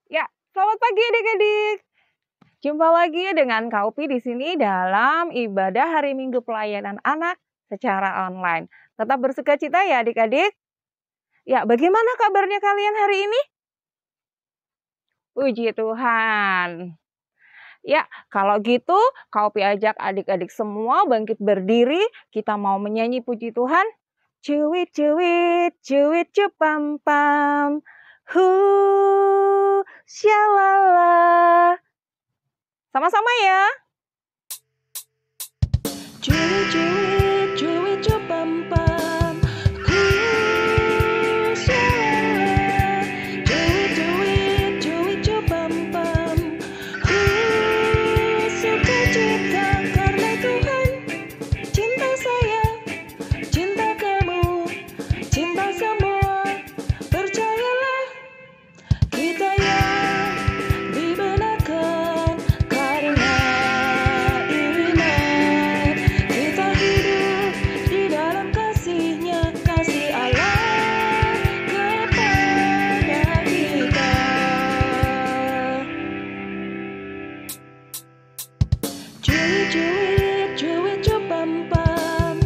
Ya, selamat pagi adik-adik. Jumpa lagi dengan Kak Upi di sini dalam ibadah hari Minggu pelayanan anak secara online. Tetap bersukacita ya adik-adik. Ya, bagaimana kabarnya kalian hari ini? Puji Tuhan. Ya, kalau gitu Kak Upi ajak adik-adik semua bangkit berdiri. Kita mau menyanyi puji Tuhan. Cuit, cuit, cuit, cupam, pam. Syalala. Sama-sama ya. Cuit, cuit, cuit, cupam, pam. Syalala. Cuit, cuit, cuit, cupam, pam. Sukacita karena Tuhan cinta saya, cinta kamu, cinta semua. Percayalah kita yang dibenarkan karena iman. Kita hidup di dalam kasih-Nya, kasih Allah kepada kita. Cuit, cuit, cuit, cupam, pam.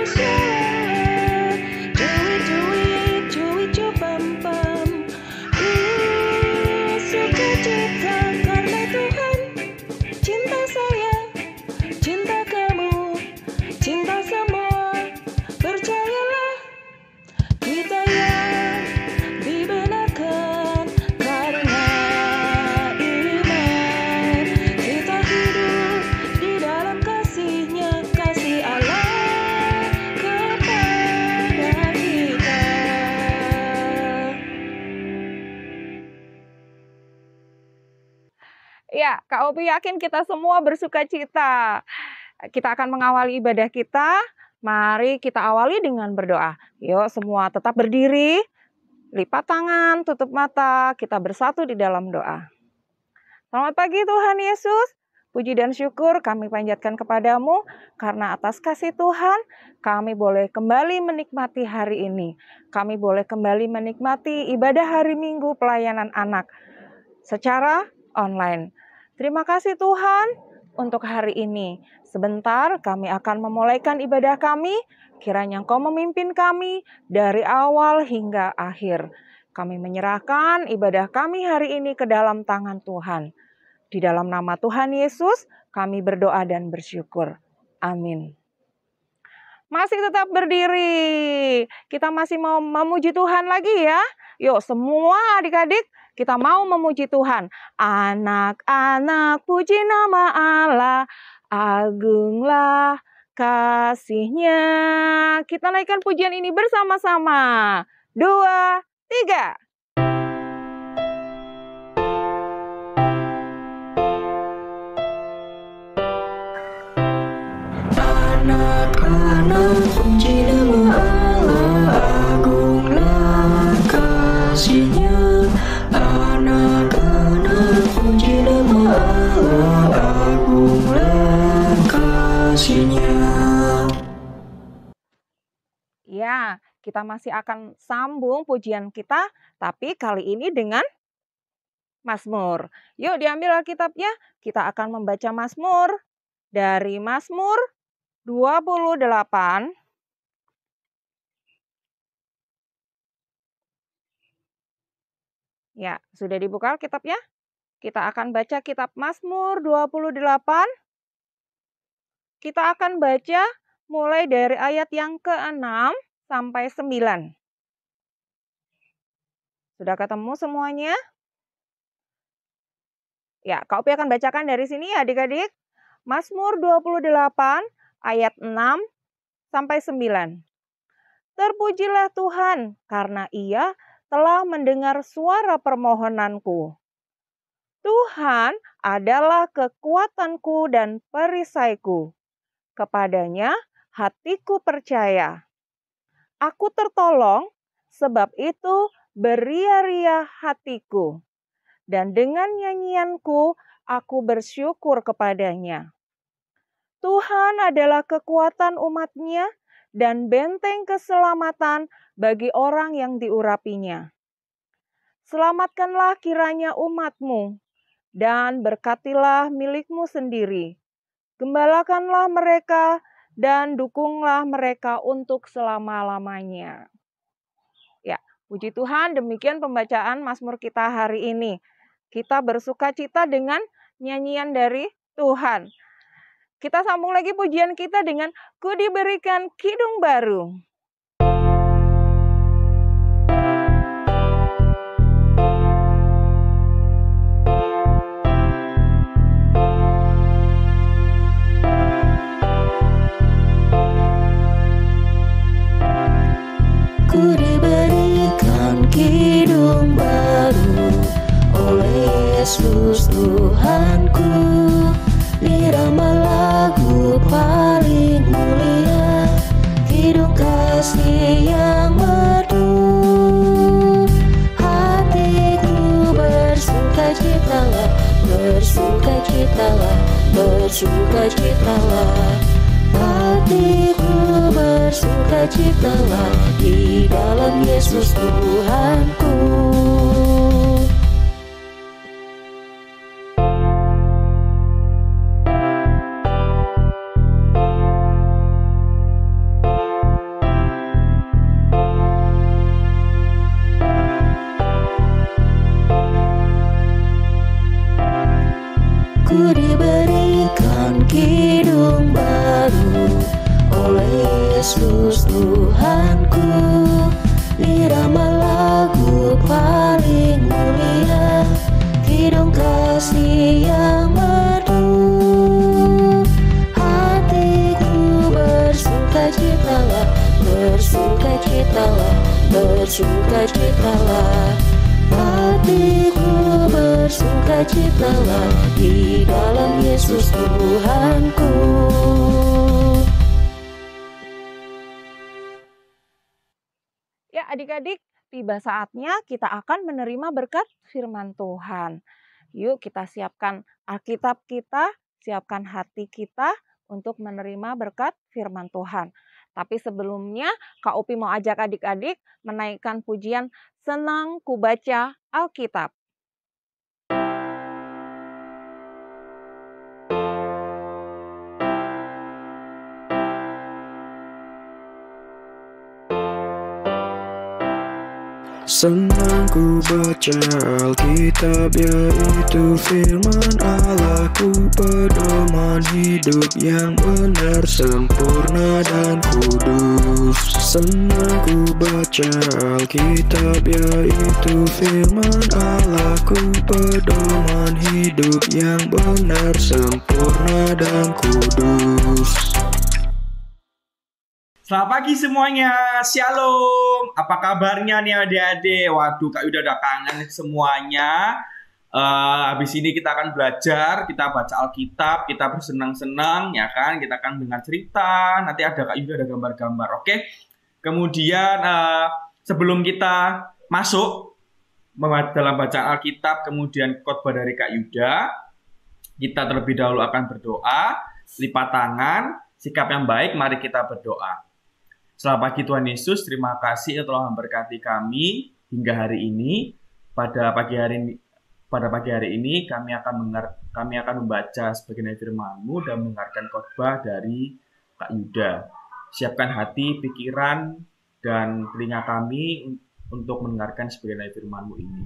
Syalala. Cuit, cuit, cuit, cupam, pam. Sukacita karena Tuhan cinta saya, cinta kamu, cinta semua. Percayalah kita yang dibenarkan karena iman. Kita hidup di dalam kasih-Nya, kasih Allah kepada kita. Ya, Kak Opi yakin kita semua bersukacita. Kita akan mengawali ibadah kita. Mari kita awali dengan berdoa. Yuk semua tetap berdiri, lipat tangan, tutup mata, kita bersatu di dalam doa. Selamat pagi Tuhan Yesus. Puji dan syukur kami panjatkan kepadamu karena atas kasih Tuhan kami boleh kembali menikmati hari ini. Kami boleh kembali menikmati ibadah hari Minggu pelayanan anak secara online. Terima kasih Tuhan untuk hari ini. Sebentar kami akan memulaikan ibadah kami. Kiranya Engkau memimpin kami dari awal hingga akhir. Kami menyerahkan ibadah kami hari ini ke dalam tangan Tuhan. Di dalam nama Tuhan Yesus kami berdoa dan bersyukur. Amin. Masih tetap berdiri. Kita masih mau memuji Tuhan lagi ya. Yuk semua adik-adik kita mau memuji Tuhan. Anak-anak puji nama Allah. Agunglah kasih-Nya. Kita naikkan pujian ini bersama-sama. 2, 3. Anak-anak puji nama Allah, agunglah kasih-Nya. Anak-anak puji nama Allah, agunglah kasih-Nya. Ya, kita masih akan sambung pujian kita, tapi kali ini dengan Mazmur. Yuk diambil Alkitabnya, kita akan membaca Mazmur dari Mazmur 28. Ya, sudah dibuka Alkitabnya? Kita akan baca kitab Mazmur 28. Kita akan baca mulai dari ayat yang ke-6 sampai 9. Sudah ketemu semuanya? Ya, Kak Upi akan bacakan dari sini ya adik-adik. Mazmur 28 ayat 6 sampai 9. Terpujilah Tuhan karena Ia telah mendengar suara permohonanku. Tuhan adalah kekuatanku dan perisaiku. Kepadanya hatiku percaya. Aku tertolong, sebab itu beria-ria hatiku. Dan dengan nyanyianku aku bersyukur kepadanya. Tuhan adalah kekuatan umat-Nya dan benteng keselamatan bagi orang yang diurapinya. Selamatkanlah kiranya umat-Mu, dan berkatilah milik-Mu sendiri. Gembalakanlah mereka, dan dukunglah mereka untuk selama-lamanya. Ya, puji Tuhan, demikian pembacaan Mazmur kita hari ini. Kita bersuka cita dengan nyanyian dari Tuhan. Kita sambung lagi pujian kita dengan Ku diberikan kidung baru. Ku diberikan kidung baru oleh Yesus Tuhanku, irama lagu paling mulia, kidung kasih yang merdu. Hatiku bersukacitalah, bersukacitalah, bersukacitalah. Hatiku bersukacitalah di dalam Yesus Tuhanku. Ku diberikan kidung baru oleh Yesus Tuhanku, irama lagu paling mulia, kidung kasih yang merdu. Hatiku bersukacitalah, bersukacitalah, bersukacitalah. Hatiku bersukacitalah di dalam Yesus Tuhanku. Ya, adik-adik, tiba saatnya kita akan menerima berkat firman Tuhan. Yuk kita siapkan Alkitab kita, siapkan hati kita untuk menerima berkat firman Tuhan. Tapi sebelumnya, Kak Upi mau ajak adik-adik menaikkan pujian Senang Ku Baca Alkitab. Senang ku baca Alkitab, yaitu firman Allah, ku pedoman hidup yang benar, sempurna dan kudus. Senang ku baca Alkitab, yaitu firman Allah, ku pedoman hidup yang benar, sempurna dan kudus. Selamat pagi semuanya, Shalom. Apa kabarnya nih adik-adik? Waduh, Kak Yuda udah kangen semuanya. Habis ini kita akan belajar, kita baca Alkitab, kita bersenang-senang, ya kan? Kita akan dengar cerita, nanti ada Kak Yuda ada gambar-gambar, oke? Kemudian sebelum kita masuk dalam bacaan Alkitab, kemudian khotbah dari Kak Yuda, kita terlebih dahulu akan berdoa, lipat tangan, sikap yang baik, mari kita berdoa. Selamat pagi Tuhan Yesus, terima kasih telah memberkati kami hingga hari ini. Pada pagi hari ini kami akan membaca sebagian dari firman-Mu dan mendengarkan khotbah dari Kak Yuda. Siapkan hati, pikiran, dan telinga kami untuk mendengarkan sebagian dari firman-Mu ini.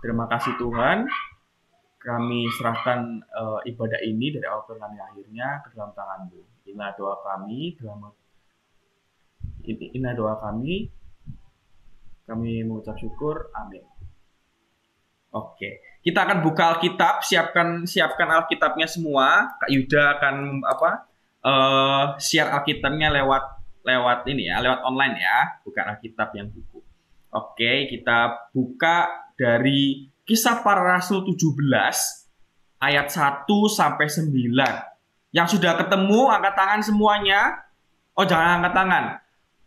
Terima kasih Tuhan, kami serahkan ibadah ini dari awal sampai akhirnya ke dalam tangan-Mu. Inilah doa kami, kami mengucap syukur, amin. Oke, kita akan buka Alkitab, siapkan Alkitabnya semua. Kak Yuda akan share Alkitabnya lewat ini ya, lewat online ya, bukan Alkitab yang buku. Oke, kita buka dari Kisah Para Rasul 17 ayat 1 sampai 9. Yang sudah ketemu angkat tangan semuanya. Oh, jangan angkat tangan.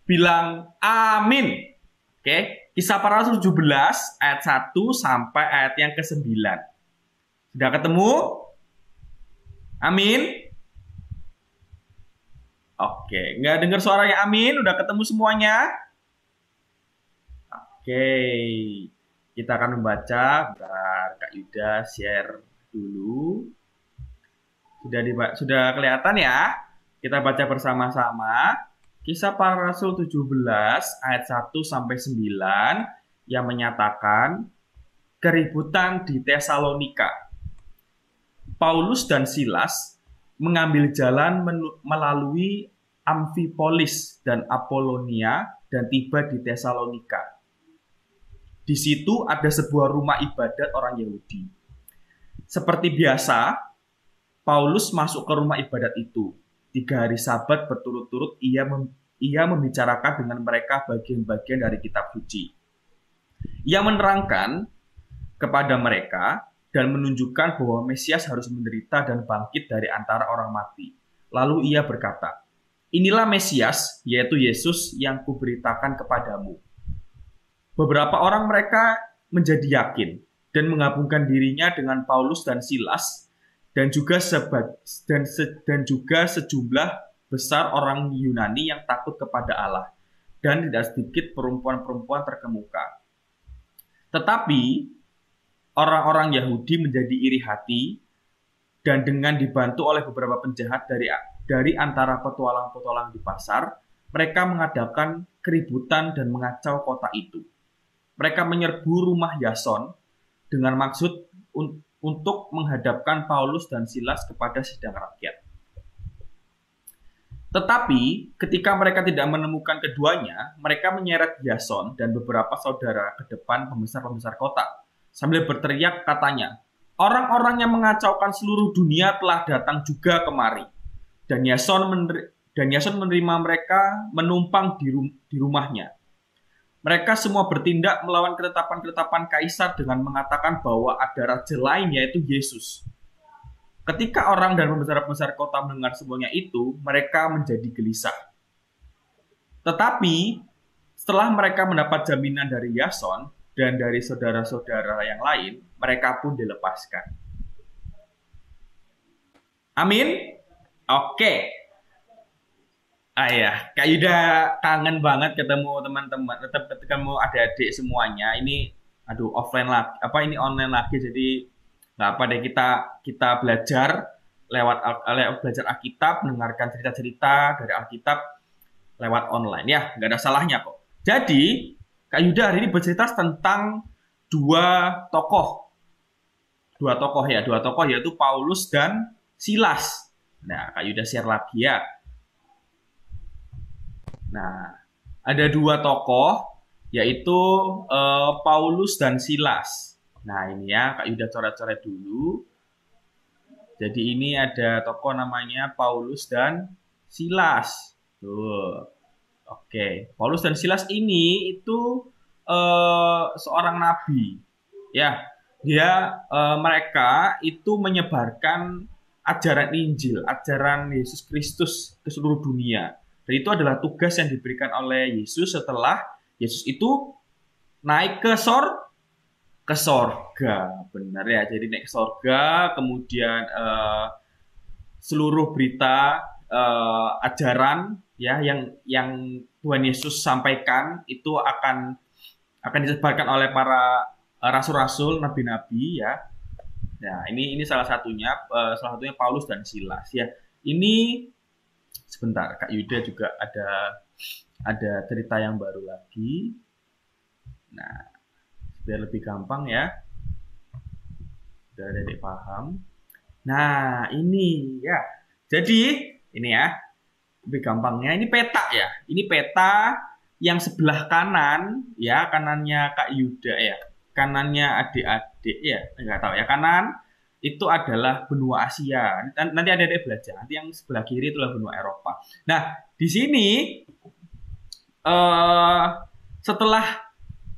Bilang amin. Oke, Kisah Para Rasul 17 ayat 1 sampai ayat yang ke-9. Sudah ketemu? Amin. Oke, nggak dengar suaranya amin, udah ketemu semuanya? Oke. Kita akan membaca. Bentar, Kak Yuda share dulu. Sudah kelihatan ya? Kita baca bersama-sama. Kisah Para Rasul 17 ayat 1 sampai 9 yang menyatakan keributan di Tesalonika. Paulus dan Silas mengambil jalan melalui Amfipolis dan Apolonia dan tiba di Tesalonika. Di situ ada sebuah rumah ibadat orang Yahudi. Seperti biasa, Paulus masuk ke rumah ibadat itu. 3 hari Sabat berturut-turut ia membicarakan dengan mereka bagian-bagian dari kitab suci. Ia menerangkan kepada mereka dan menunjukkan bahwa Mesias harus menderita dan bangkit dari antara orang mati. Lalu ia berkata, "Inilah Mesias, yaitu Yesus yang kuberitakan kepadamu." Beberapa orang mereka menjadi yakin dan menggabungkan dirinya dengan Paulus dan Silas dan juga sejumlah besar orang Yunani yang takut kepada Allah dan tidak sedikit perempuan-perempuan terkemuka. Tetapi orang-orang Yahudi menjadi iri hati dan dengan dibantu oleh beberapa penjahat dari antara petualang-petualang di pasar, mereka mengadakan keributan dan mengacau kota itu. Mereka menyerbu rumah Yason dengan maksud untuk menghadapkan Paulus dan Silas kepada sidang rakyat. Tetapi ketika mereka tidak menemukan keduanya, mereka menyeret Yason dan beberapa saudara ke depan pembesar-pembesar kota. Sambil berteriak katanya, "Orang-orang yang mengacaukan seluruh dunia telah datang juga kemari." Dan Yason menerima mereka menumpang di rumahnya. Mereka semua bertindak melawan ketetapan-ketetapan Kaisar dengan mengatakan bahwa ada raja lain yaitu Yesus. Ketika orang dan pembesar-pembesar kota mendengar semuanya itu, mereka menjadi gelisah. Tetapi setelah mereka mendapat jaminan dari Yason dan dari saudara-saudara yang lain, mereka pun dilepaskan. Amin. Oke. Kak Yuda kangen banget ketemu teman-teman, tetap ketemu adik-adik semuanya. Ini, offline lagi, ini online lagi, jadi nggak apa deh kita belajar lewat belajar Alkitab, mendengarkan cerita-cerita dari Alkitab lewat online ya, nggak ada salahnya kok. Jadi Kak Yuda hari ini bercerita tentang dua tokoh yaitu Paulus dan Silas. Nah, Kak Yuda share lagi ya. Nah, ada 2 tokoh, yaitu Paulus dan Silas. Nah, ini ya, Kak Yuda coret-coret dulu. Jadi ini ada tokoh namanya Paulus dan Silas. Tuh. Oke, Paulus dan Silas ini itu seorang nabi. Ya, mereka itu menyebarkan ajaran Injil, ajaran Yesus Kristus ke seluruh dunia. Dan itu adalah tugas yang diberikan oleh Yesus setelah Yesus itu naik ke sorga. Benar ya, jadi naik ke sorga, kemudian seluruh berita ajaran ya yang Tuhan Yesus sampaikan itu akan disebarkan oleh para rasul-rasul, nabi-nabi ya. Nah, ini salah satunya Paulus dan Silas ya. Ini sebentar, Kak Yuda juga ada cerita yang baru lagi. Nah, biar lebih gampang ya. Sudah ada yang paham. Nah, ini ya. Jadi, ini ya. Lebih gampangnya, ini peta ya. Ini peta yang sebelah kanan, ya, kanannya Kak Yuda ya. Kanannya adik-adik ya. Enggak tahu ya, kanan itu adalah benua Asia. Nanti ada belajar. Nanti yang sebelah kiri itulah benua Eropa. Nah, di sini setelah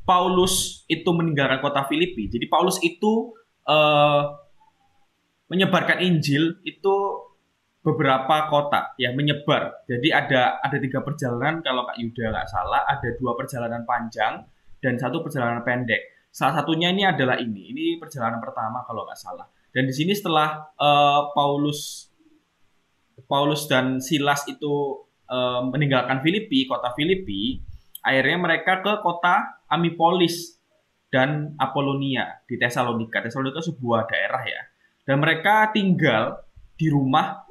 Paulus itu meninggalkan kota Filipi, jadi Paulus itu menyebarkan Injil itu beberapa kota ya, menyebar. Jadi ada 3 perjalanan kalau Kak Yuda nggak salah, ada 2 perjalanan panjang dan 1 perjalanan pendek. Salah satunya ini adalah ini perjalanan pertama kalau nggak salah. Dan di sini setelah Paulus dan Silas itu meninggalkan kota Filipi, akhirnya mereka ke kota Amfipolis. dan Apolonia di Tesalonika. Tesalonika sebuah daerah ya. Dan mereka tinggal di rumah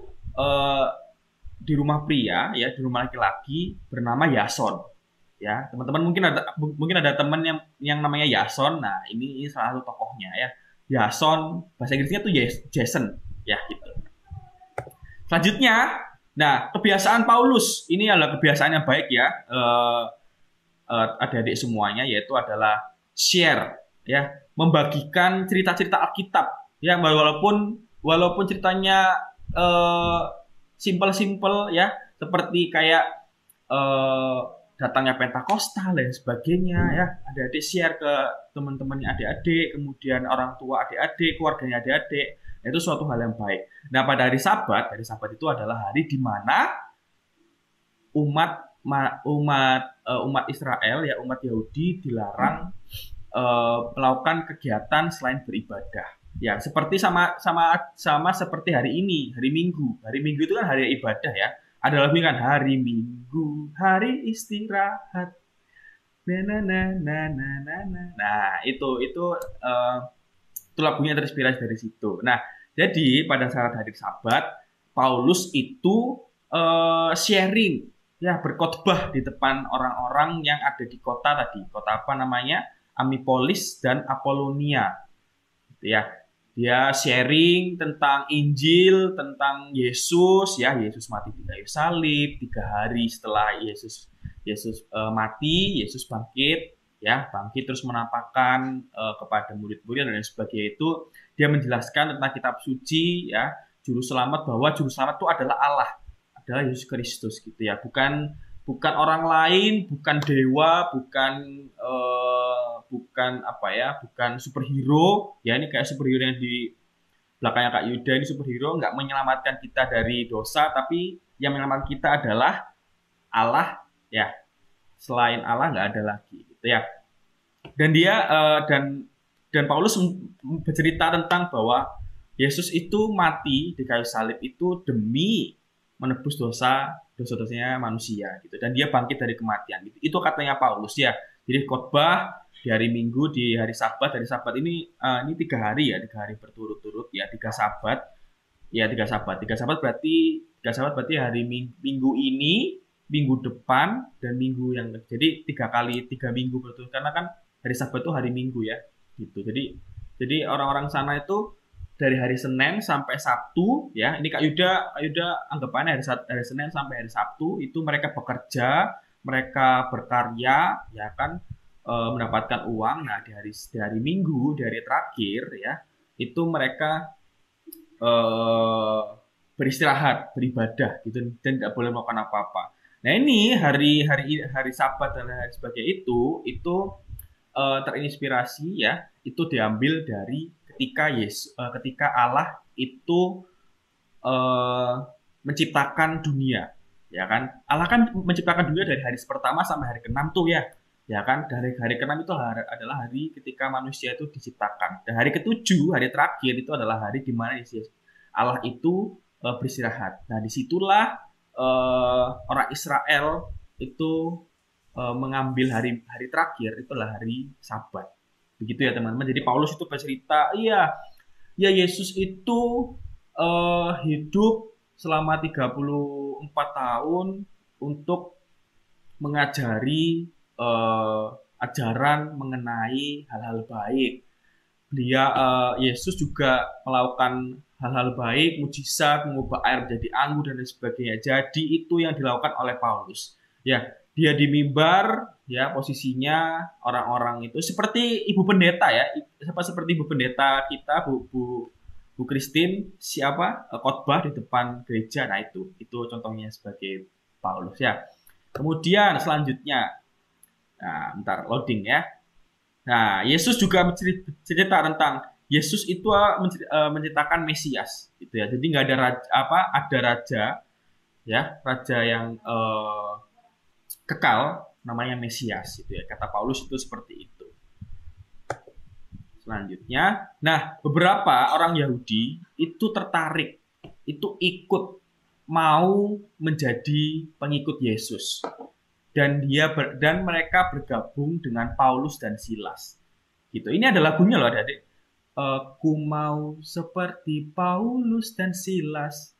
pria ya, di rumah laki-laki bernama Yason. Ya, teman-teman mungkin ada teman yang namanya Yason. Nah, ini salah satu tokohnya ya. Yason, bahasa Inggrisnya tuh Jason ya gitu. Selanjutnya, nah, kebiasaan Paulus ini adalah kebiasaan yang baik ya. Adik-adik semuanya, yaitu adalah share ya, membagikan cerita-cerita Alkitab ya, walaupun ceritanya simple-simple ya, seperti kayak datangnya Pentakosta dan sebagainya ya. Adik-adik share ke teman-temannya adik-adik, kemudian orang tua adik-adik, keluarganya adik-adik. Itu suatu hal yang baik. Nah, pada hari Sabat itu adalah hari di mana umat Israel ya, umat Yahudi dilarang melakukan kegiatan selain beribadah. Ya, seperti sama seperti hari ini, hari Minggu. Hari Minggu itu kan hari ibadah ya. Ada lagu kan, hari Minggu, hari istirahat. Nah, itu lagunya terinspirasi dari situ. Nah, jadi pada saat hari Sabat, Paulus itu sharing ya, berkhotbah di depan orang-orang yang ada di kota tadi. Kota apa namanya? Amfipolis dan Apolonia. Gitu ya. Dia sharing tentang Injil, tentang Yesus ya, Yesus mati di kayu salib, 3 hari setelah Yesus mati, Yesus bangkit ya, terus menampakkan kepada murid-murid dan lain sebagainya. Itu dia menjelaskan tentang kitab suci ya, juru selamat, bahwa juru selamat itu adalah Allah, adalah Yesus Kristus gitu ya, bukan orang lain, bukan dewa, bukan superhero ya. Ini kayak superhero yang di belakangnya Kak Yuda, ini superhero nggak menyelamatkan kita dari dosa, tapi yang menyelamatkan kita adalah Allah ya. Selain Allah nggak ada lagi gitu ya. Dan dia dan Paulus bercerita tentang bahwa Yesus itu mati di kayu salib itu demi menebus dosa-dosanya manusia gitu, dan dia bangkit dari kematian gitu. Itu katanya Paulus ya. Jadi khotbah di hari Minggu, di hari Sabat. Hari Sabat ini 3 hari ya, 3 hari berturut-turut ya, 3 Sabat. Ya, 3 Sabat. 3 Sabat berarti hari Minggu ini, minggu depan, dan minggu yang, jadi 3 minggu berturut, karena kan hari Sabat itu hari Minggu ya gitu. Jadi orang-orang sana itu dari hari Senin sampai Sabtu ya. Ini Kak Yuda anggapannya hari Senin sampai hari Sabtu itu mereka bekerja, mereka berkarya ya kan, mendapatkan uang. Nah, di hari Minggu, di hari terakhir ya, itu mereka beristirahat, beribadah gitu, dan tidak boleh melakukan apa-apa. Nah, ini hari Sabat dan hari sebagainya itu terinspirasi ya, itu diambil dari ketika Allah itu menciptakan dunia ya kan. Allah kan menciptakan dunia dari hari pertama sampai hari ke-6 tuh ya kan. Dari hari ke-6 itu adalah hari ketika manusia itu diciptakan, dan hari ke-7, hari terakhir, itu adalah hari di mana Allah itu beristirahat. Nah, disitulah orang Israel itu mengambil hari terakhir, itulah hari Sabat. Begitu ya teman-teman. Jadi Paulus itu bercerita, ya Yesus itu hidup selama 34 tahun untuk mengajari ajaran mengenai hal-hal baik. Yesus juga melakukan hal-hal baik, mujizat, mengubah air menjadi anggur dan lain sebagainya. Jadi itu yang dilakukan oleh Paulus. Ya, dia di mimbar ya, posisinya orang-orang itu seperti ibu pendeta ya, seperti ibu pendeta kita, Bu Christine, khotbah di depan gereja. Nah, itu contohnya sebagai Paulus ya. Kemudian selanjutnya, nah, bentar loading ya. Nah, Yesus juga cerita tentang Yesus itu menceritakan Mesias gitu ya. Jadi nggak ada raja ya, raja yang kekal, namanya Mesias gitu ya. Kata Paulus itu seperti itu. Selanjutnya, nah, beberapa orang Yahudi itu tertarik, itu ikut mau menjadi pengikut Yesus, dan mereka bergabung dengan Paulus dan Silas. Gitu. Ini ada lagunya loh adik-adik. Ku mau seperti Paulus dan Silas,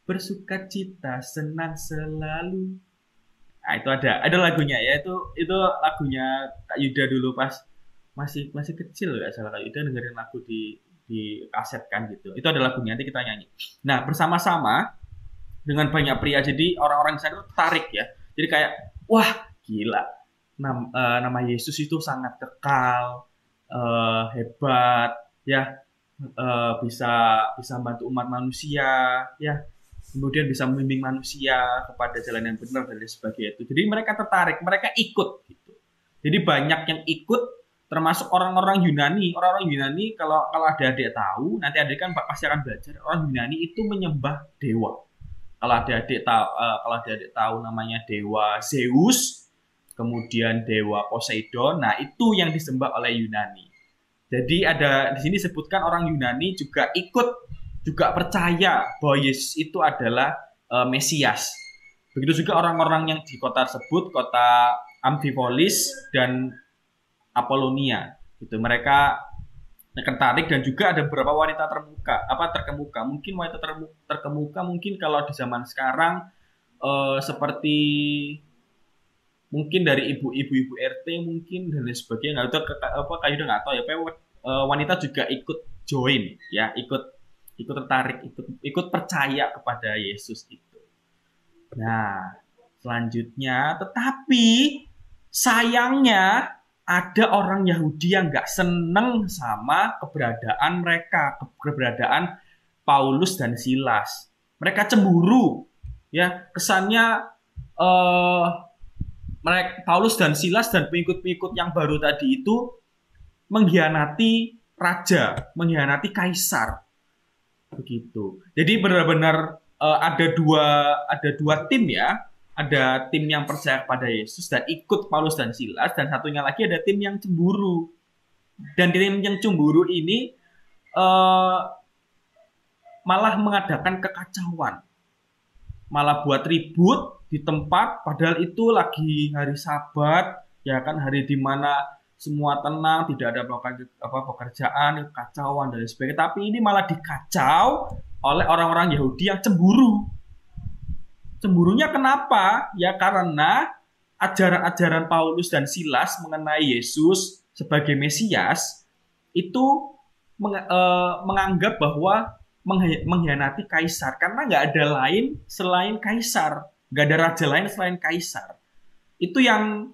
bersukacita senang selalu. Nah, itu ada lagunya ya. Itu lagunya Kak Yuda dulu pas masih kecil nggak salah, Kak Yuda dengerin lagu di kaset kan gitu. Itu ada lagunya, nanti kita nyanyi. Nah, bersama-sama dengan banyak pria, jadi orang-orang di sana tertarik ya. Jadi kayak, wah gila, nama Yesus itu sangat kekal, hebat, ya, bisa bantu umat manusia, ya, kemudian bisa membimbing manusia kepada jalan yang benar dan lain sebagainya itu. Jadi mereka tertarik, mereka ikut gitu. Jadi banyak yang ikut, termasuk orang-orang Yunani. Orang-orang Yunani kalau adik-adik tahu, nanti adik kan pasti akan belajar. Orang Yunani itu menyembah dewa. Kalau adik-adik tahu namanya dewa Zeus, kemudian dewa Poseidon. Nah, itu yang disembah oleh Yunani. Jadi ada di sini sebutkan orang Yunani juga ikut, juga percaya bahwa Yesus itu adalah Mesias. Begitu juga orang-orang yang di kota tersebut, kota Amphipolis dan Apollonia. Gitu. Mereka tertarik, dan juga ada beberapa wanita terkemuka. Mungkin wanita terkemuka mungkin kalau di zaman sekarang seperti mungkin dari ibu-ibu RT mungkin dan lain sebagainya. Nggak tahu kayu udah nggak tahu ya. Wanita juga ikut join ya, ikut tertarik, ikut percaya kepada Yesus itu. Nah, selanjutnya, tetapi sayangnya ada orang Yahudi yang nggak seneng sama keberadaan Paulus dan Silas. Mereka cemburu, ya, kesannya Paulus dan Silas dan pengikut-pengikut yang baru tadi itu mengkhianati raja, mengkhianati kaisar, begitu. Jadi benar-benar ada dua tim ya. Ada tim yang percaya kepada Yesus dan ikut Paulus dan Silas, dan satunya lagi ada tim yang cemburu. Dan tim yang cemburu ini malah mengadakan kekacauan, malah buat ribut di tempat, padahal itu lagi hari Sabat, ya kan, hari di mana semua tenang, tidak ada pekerjaan, kekacauan dan sebagainya. Tapi ini malah dikacau oleh orang-orang Yahudi yang cemburu. Cemburunya kenapa? Ya karena ajaran-ajaran Paulus dan Silas mengenai Yesus sebagai Mesias itu menganggap bahwa mengkhianati kaisar, karena nggak ada lain selain kaisar, nggak ada raja lain selain kaisar. Itu yang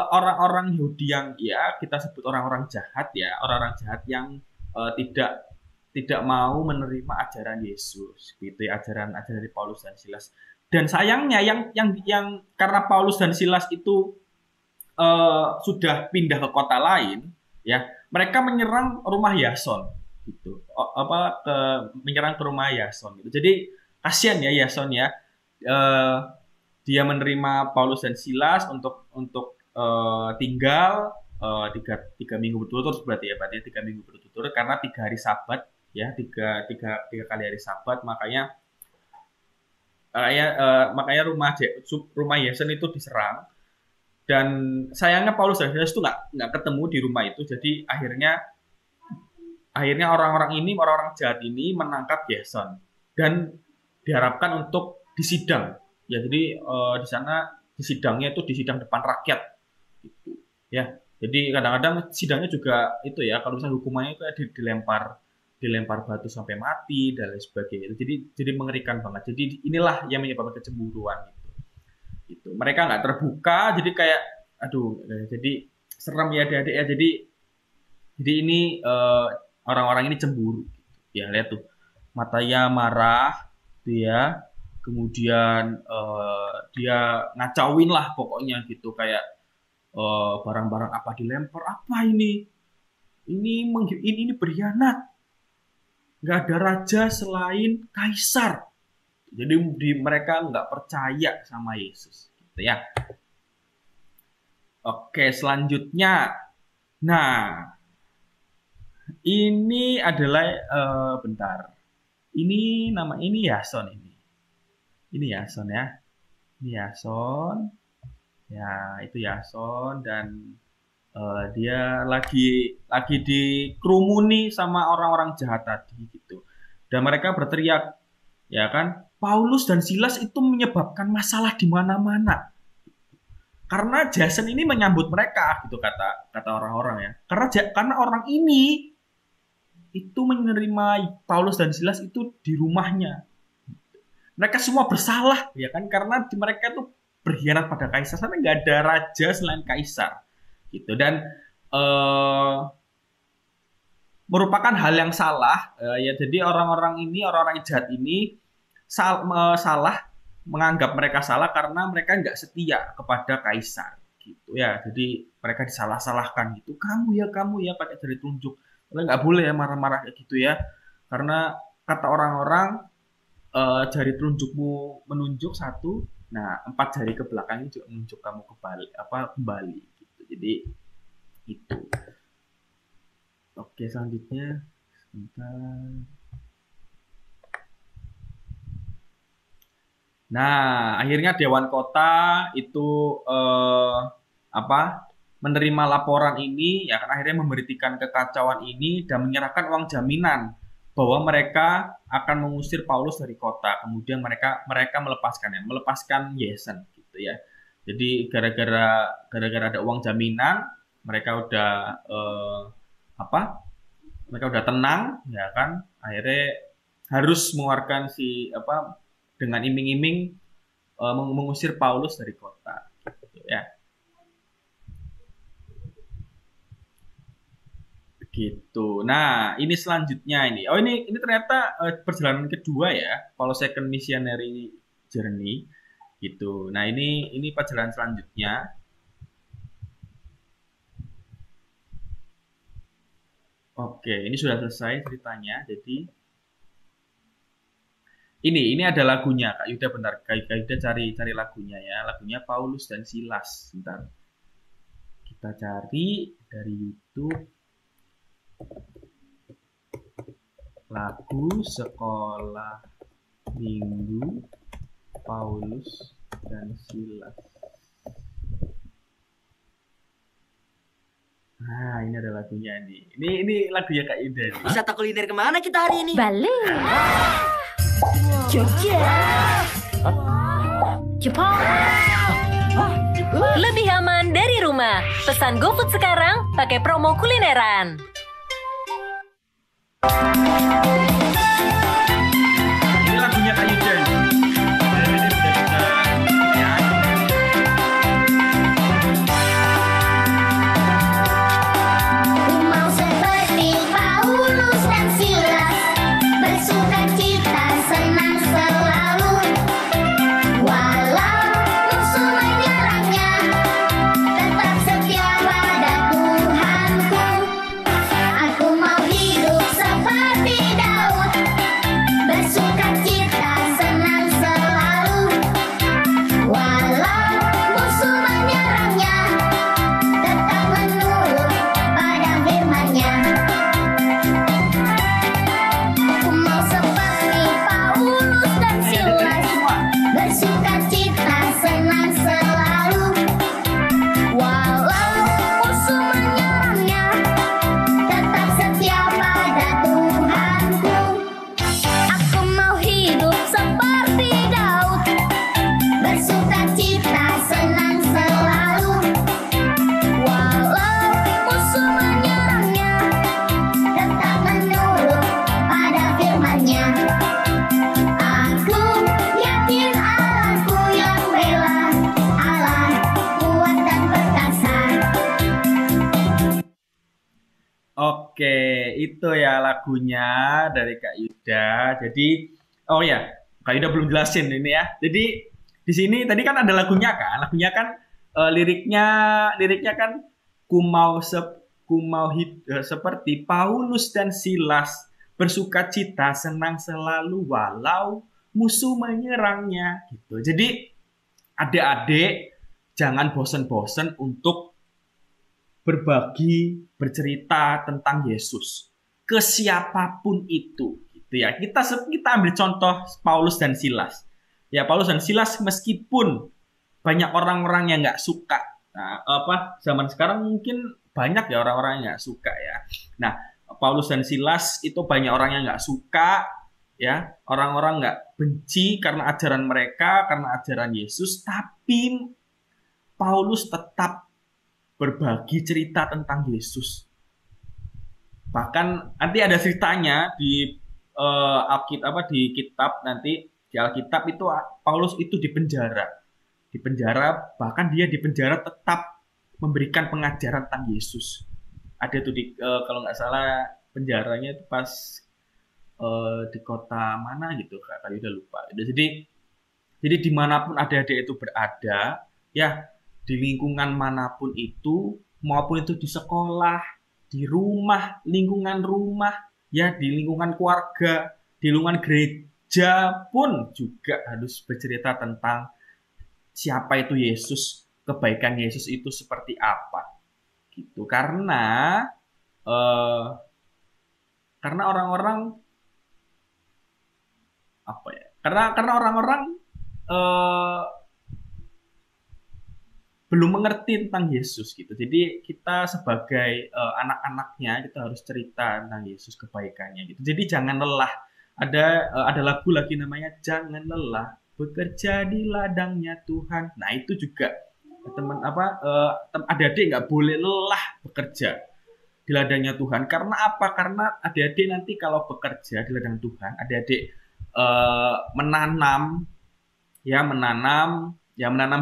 orang-orang Yahudi yang ya kita sebut orang-orang jahat ya, orang-orang jahat yang tidak mau menerima ajaran Yesus, gitu ya, ajaran dari Paulus dan Silas. Dan sayangnya yang karena Paulus dan Silas itu sudah pindah ke kota lain, ya, mereka menyerang rumah Yason, gitu. Menyerang ke rumah Yason, gitu. Jadi kasihan ya Yason ya, dia menerima Paulus dan Silas untuk tinggal 3 minggu berturut-turut, berarti 3 minggu berturut-turut, karena 3 hari Sabat ya, tiga kali hari Sabat, makanya rumah Yason itu diserang. Dan sayangnya Paulus dan Silas itu nggak ketemu di rumah itu. Jadi akhirnya orang-orang jahat ini menangkap Yason dan diharapkan untuk disidang. Ya, jadi di sana disidangnya itu disidang depan rakyat, gitu. Ya, jadi kadang-kadang sidangnya juga itu ya, kalau misalnya hukumannya itu dilempar batu sampai mati dan lain sebagainya. Jadi mengerikan banget. Jadi inilah yang menyebabkan kecemburuan itu. Mereka nggak terbuka, jadi kayak aduh, jadi serem ya adik-adik ya. Jadi ini orang-orang ini cemburu. Ya, lihat tuh, matanya marah, tuh ya. Kemudian dia ngacauin lah pokoknya gitu, kayak barang-barang apa dilempar, apa ini berkhianat. Nggak ada raja selain kaisar. Jadi mereka nggak percaya sama Yesus, gitu ya. Oke, selanjutnya, nah ini adalah bentar. Ini Yason ini. Ini Yason ya. Ini Yason. Ya, itu Yason, dan Dia lagi dikerumuni sama orang-orang jahat tadi gitu. Dan mereka berteriak, ya kan? Paulus dan Silas itu menyebabkan masalah di mana-mana. Karena Jason ini menyambut mereka gitu kata orang-orang ya. Karena orang ini itu menerima Paulus dan Silas itu di rumahnya. Mereka semua bersalah ya kan, karena mereka tuh berkhianat pada kaisar, karena nggak ada raja selain kaisar gitu. Dan merupakan hal yang salah ya. Jadi orang-orang jahat ini salah, menganggap mereka salah karena mereka nggak setia kepada kaisar gitu ya. Jadi mereka disalah-salahkan gitu, kamu ya pakai jari telunjuk. Nggak boleh ya marah-marah kayak gitu ya, karena kata orang-orang jari telunjukmu menunjuk satu, nah 4 jari ke belakang juga menunjuk kamu kembali gitu. Jadi itu. Oke, selanjutnya sebentar. Nah, akhirnya Dewan Kota itu menerima laporan ini, ya kan, akhirnya memberitikan kekacauan ini dan menyerahkan uang jaminan bahwa mereka akan mengusir Paulus dari kota. Kemudian mereka melepaskan Jason gitu ya. Jadi gara-gara ada uang jaminan, mereka udah mereka udah tenang, ya kan. Akhirnya harus mengeluarkan dengan iming-iming mengusir Paulus dari kota gitu ya. Gitu. Nah, ini selanjutnya ini. Oh, ini ternyata perjalanan kedua ya, Paulus Second Missionary Journey gitu. Nah, ini perjalanan selanjutnya. Oke, ini sudah selesai ceritanya. Jadi ini ada lagunya, Kak Yuda, bentar. Kak Yuda cari lagunya ya. Lagunya Paulus dan Silas. Bentar. Kita cari dari YouTube. Lagu Sekolah Minggu Paulus dan Silas. Nah, ini ada lagunya nih. Ini lagunya Kak Yuda nih. Wisata kuliner kemana kita hari ini? Bali, Jogja, Jepang. Lebih aman dari rumah. Pesan GoFood sekarang pakai promo kulineran. Ini lagunya Kak Yuda nih. Ini udah kita nyanyi. Ku mau seperti Paulus dan Silas, bersukacita senang selalu. Walau musuh menyerangnya, tetap setia pada Tuhanku. Aku mau hidup seperti Daud, bersukacita senang selalu. Walau musuh menyerangnya, tetap menurut pada firman-Nya. Aku mau seperti Paulus dan Silas, bersukacita senang selalu. Walau musuh menyerangnya, tetap setia pada Tuhanku. Aku mau hidup seperti Daud, bersukacita senang selalu. Walau musuh menyerangnya, tetap menurut pada firman-Nya. Aku yakin Allahku yang bela, Allah kuat dan perkasa. Oke, itu ya lagunya dari Kak Yuda. Jadi, oh ya, Kak Yuda belum jelasin ini ya. Jadi di sini tadi kan ada lagunya kan. Lagunya kan liriknya kan ku mau seperti Paulus dan Silas, bersukacita senang selalu walau musuh menyerangnya gitu. Jadi adik-adik jangan bosan-bosan untuk berbagi, bercerita tentang Yesus ke siapapun itu gitu ya. Kita ambil contoh Paulus dan Silas. Ya, Paulus dan Silas meskipun banyak orang-orang yang nggak suka. Nah, zaman sekarang mungkin banyak ya orang-orang yang nggak suka ya. Nah, Paulus dan Silas itu banyak orang yang nggak suka ya, orang-orang nggak benci karena ajaran mereka, karena ajaran Yesus, tapi Paulus tetap berbagi cerita tentang Yesus. Bahkan nanti ada ceritanya di Alkitab, di kitab nanti di Alkitab itu Paulus itu di penjara, bahkan dia di penjara tetap memberikan pengajaran tentang Yesus. Ada tuh kalau nggak salah penjaranya itu pas di kota mana gitu, Kak, udah lupa. Jadi dimanapun adik-adik itu berada, ya di lingkungan manapun itu, maupun itu di sekolah, di rumah, lingkungan rumah, ya di lingkungan keluarga, di lingkungan gereja pun juga harus bercerita tentang siapa itu Yesus, kebaikan Yesus itu seperti apa, gitu. Karena orang-orang apa ya? Karena orang-orang belum mengerti tentang Yesus gitu. Jadi kita sebagai anak-anaknya kita harus cerita tentang Yesus, kebaikannya gitu. Jadi jangan lelah. Ada lagu lagi namanya Jangan Lelah Bekerja di Ladangnya Tuhan. Nah, itu juga adik-adik nggak boleh lelah bekerja di ladangnya Tuhan. Karena apa? Karena adik-adik nanti kalau bekerja di ladang Tuhan, adik-adik menanam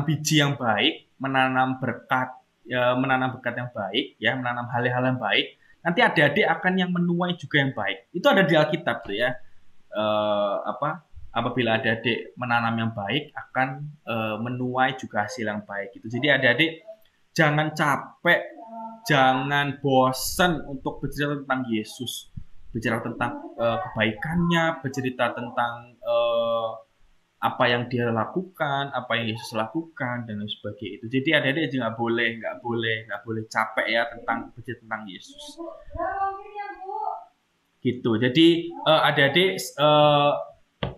biji yang baik, menanam berkat yang baik, ya, menanam hal-hal yang baik. Nanti adik-adik akan yang menuai juga yang baik. Itu ada di Alkitab tuh ya. Apabila adik-adik menanam yang baik akan menuai juga hasil yang baik gitu. Jadi adik-adik jangan capek, jangan bosan untuk bercerita tentang Yesus, bercerita tentang kebaikannya, bercerita tentang apa yang dia lakukan, apa yang Yesus lakukan, dan lain sebagainya itu. Jadi adik-adik nggak boleh capek ya tentang bercerita tentang Yesus. Gitu. Jadi adik-adik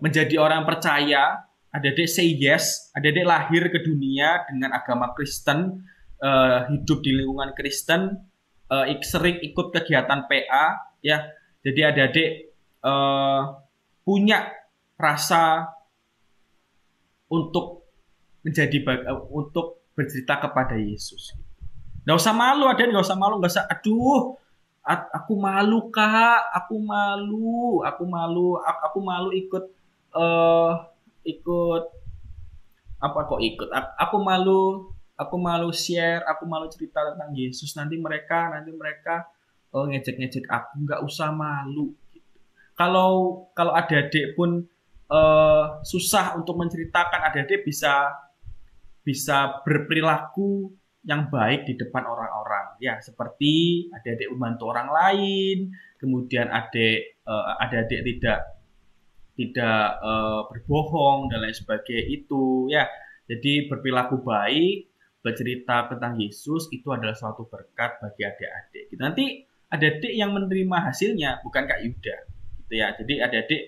menjadi orang percaya, adik-adik say yes, adik-adik lahir ke dunia dengan agama Kristen, hidup di lingkungan Kristen, sering ikut kegiatan PA, ya. Jadi adik-adik punya rasa untuk untuk bercerita kepada Yesus. Nggak usah malu, adik, nggak usah malu, nggak usah, aduh, aku malu kak, aku malu ikut aku malu share, aku malu cerita tentang Yesus, nanti mereka ngejek-ngejek aku. Nggak usah malu gitu. Kalau adik-adik pun susah untuk menceritakan, adik-adik bisa berperilaku yang baik di depan orang-orang, ya, seperti adik-adik membantu orang lain, kemudian adik-adik tidak berbohong dan lain sebagainya itu, ya. Jadi berperilaku baik, bercerita tentang Yesus itu adalah suatu berkat bagi adik-adik. Gitu. Nanti adik-adik yang menerima hasilnya, bukan Kak Yuda, gitu ya. Jadi adik-adik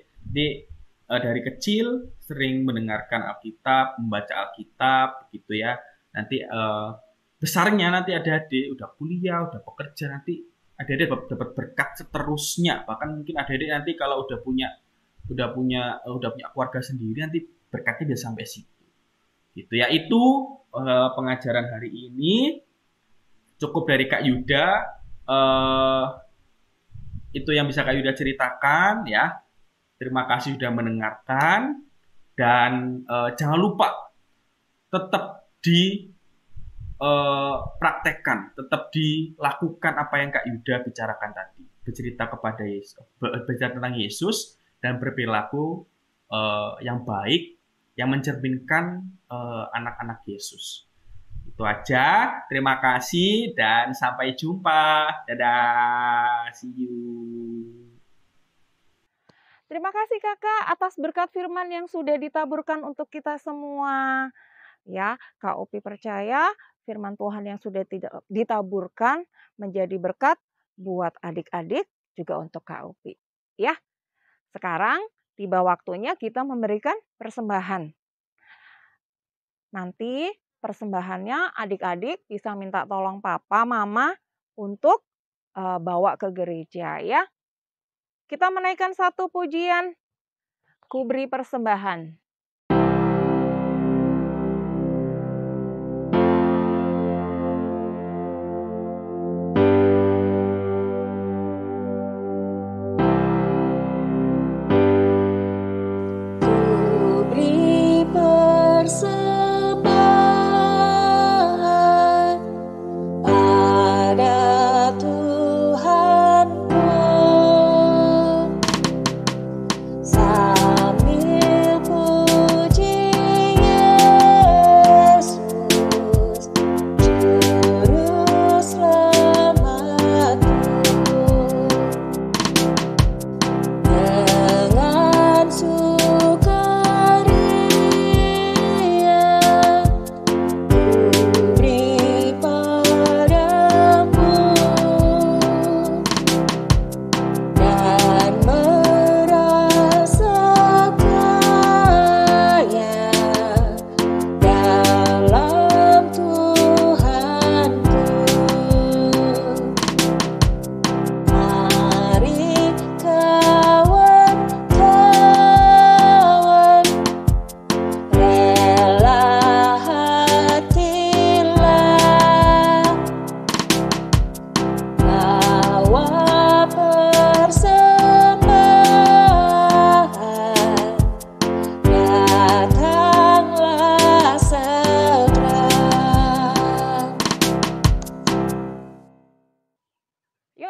dari kecil sering mendengarkan Alkitab, membaca Alkitab, gitu ya. Nanti besarnya nanti adik-adik udah kuliah, udah bekerja, nanti adik-adik dapat berkat seterusnya. Bahkan mungkin adik-adik nanti kalau udah punya keluarga sendiri, nanti berkatnya bisa sampai situ. Gitu ya. Itu pengajaran hari ini. Cukup dari Kak Yuda. Itu yang bisa Kak Yuda ceritakan ya. Terima kasih sudah mendengarkan, dan jangan lupa tetap praktekkan, tetap dilakukan apa yang Kak Yuda bicarakan tadi. Bercerita kepada Yesus, bercerita tentang Yesus, dan berperilaku yang baik, yang mencerminkan anak-anak Yesus. Itu aja. Terima kasih dan sampai jumpa. Dadah. See you. Terima kasih Kakak atas berkat firman yang sudah ditaburkan untuk kita semua. Ya, Kak Opi percaya firman Tuhan yang sudah ditaburkan menjadi berkat buat adik-adik, juga untuk Kak Opi. Ya, sekarang tiba waktunya kita memberikan persembahan. Nanti persembahannya adik-adik bisa minta tolong papa, mama untuk bawa ke gereja ya. Kita menaikkan satu pujian, Ku Beri Persembahan.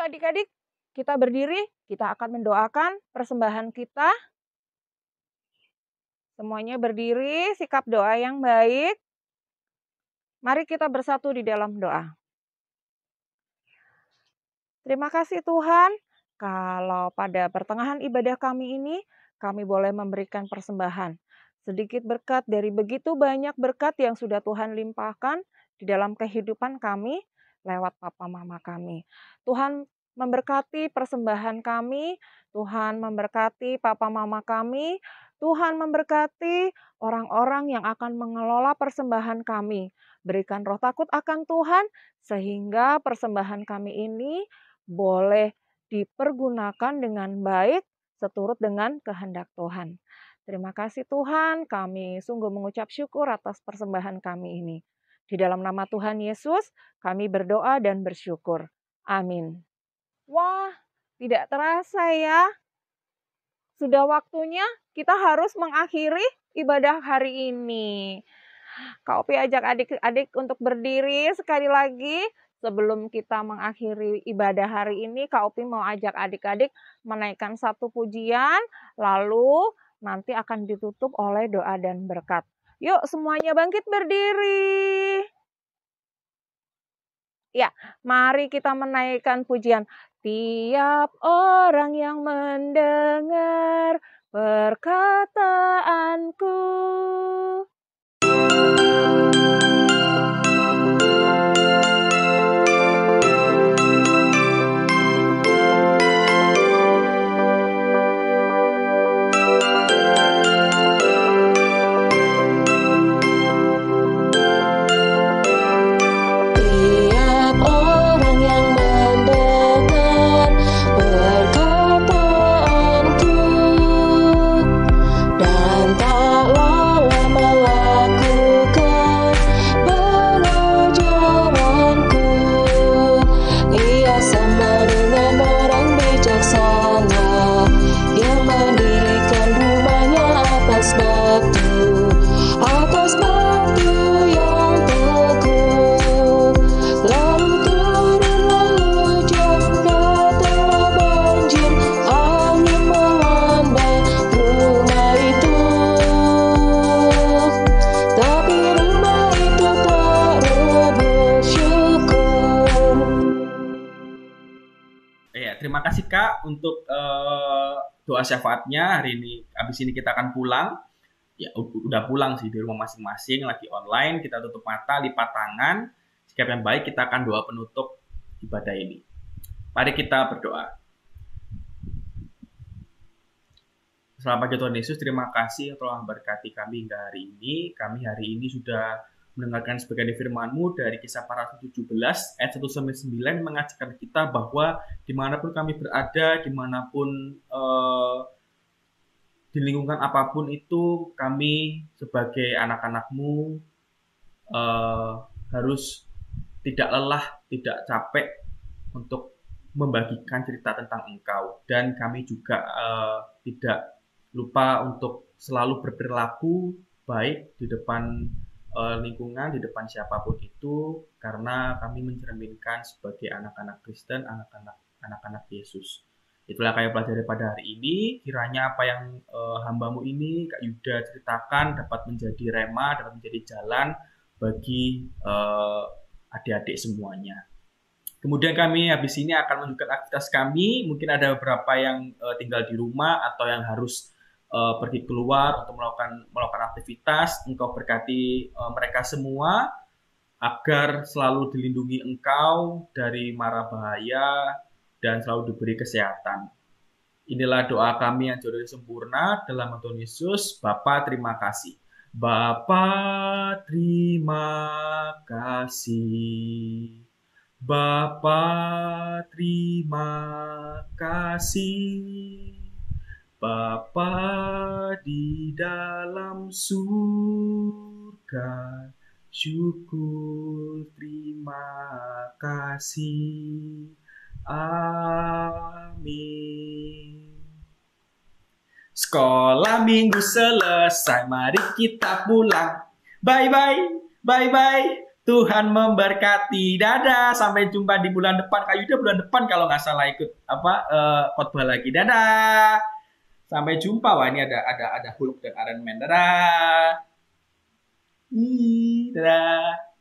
Adik-adik, kita berdiri, kita akan mendoakan persembahan kita. Semuanya berdiri, sikap doa yang baik. Mari kita bersatu di dalam doa. Terima kasih Tuhan, kalau pada pertengahan ibadah kami ini, kami boleh memberikan persembahan. Sedikit berkat dari begitu banyak berkat yang sudah Tuhan limpahkan di dalam kehidupan kami lewat papa mama kami. Tuhan memberkati persembahan kami, Tuhan memberkati papa mama kami, Tuhan memberkati orang-orang yang akan mengelola persembahan kami. Berikan roh takut akan Tuhan, sehingga persembahan kami ini boleh dipergunakan dengan baik seturut dengan kehendak Tuhan. Terima kasih Tuhan, kami sungguh mengucap syukur atas persembahan kami ini. Di dalam nama Tuhan Yesus, kami berdoa dan bersyukur. Amin. Wah, tidak terasa ya. Sudah waktunya kita harus mengakhiri ibadah hari ini. Kak Opi ajak adik-adik untuk berdiri sekali lagi. Sebelum kita mengakhiri ibadah hari ini, Kak Opi mau ajak adik-adik menaikkan satu pujian, lalu nanti akan ditutup oleh doa dan berkat. Yuk semuanya bangkit berdiri. Ya, mari kita menaikkan pujian. Tiap orang yang mendengar perkataanku. Terima kasih Kak untuk doa syafaatnya. Hari ini, habis ini kita akan pulang. Ya udah pulang sih di rumah masing-masing, lagi online. Kita tutup mata, lipat tangan. Sikap yang baik, kita akan doa penutup ibadah ini. Mari kita berdoa. Selamat pagi Tuhan Yesus, terima kasih telah memberkati kami hingga hari ini. Kami hari ini sudah mendengarkan sebagian firman-Mu dari Kisah Para Rasul 17 ayat 1-9 mengajarkan kita bahwa dimanapun kami berada, dimanapun di lingkungan apapun itu, kami sebagai anak-anak-Mu harus tidak lelah, tidak capek untuk membagikan cerita tentang Engkau. Dan kami juga tidak lupa untuk selalu berperilaku baik di depan lingkungan, di depan siapapun itu, karena kami mencerminkan sebagai anak-anak Kristen, anak-anak Yesus. Itulah kami pelajari pada hari ini. Kiranya apa yang hamba-Mu ini, Kak Yuda ceritakan dapat menjadi rema, dapat menjadi jalan bagi adik-adik semuanya. Kemudian kami habis ini akan menunjukkan aktivitas kami. Mungkin ada beberapa yang tinggal di rumah atau yang harus pergi keluar untuk melakukan aktivitas. Engkau berkati mereka semua agar selalu dilindungi Engkau dari mara bahaya dan selalu diberi kesehatan. Inilah doa kami yang jauh dari sempurna dalam nama Tuhan Yesus. Bapa, terima kasih. Bapa, terima kasih. Bapa, terima kasih. Bapa di dalam surga, syukur terima kasih. Amin. Sekolah minggu selesai, mari kita pulang. Bye-bye, bye-bye. Tuhan memberkati. Dadah, sampai jumpa di bulan depan. Kak Yuda bulan depan kalau nggak salah ikut khotbah lagi. Dadah. Sampai jumpa. Wah, ini ada Hulk dan Iron Man. Dadah. Dadah.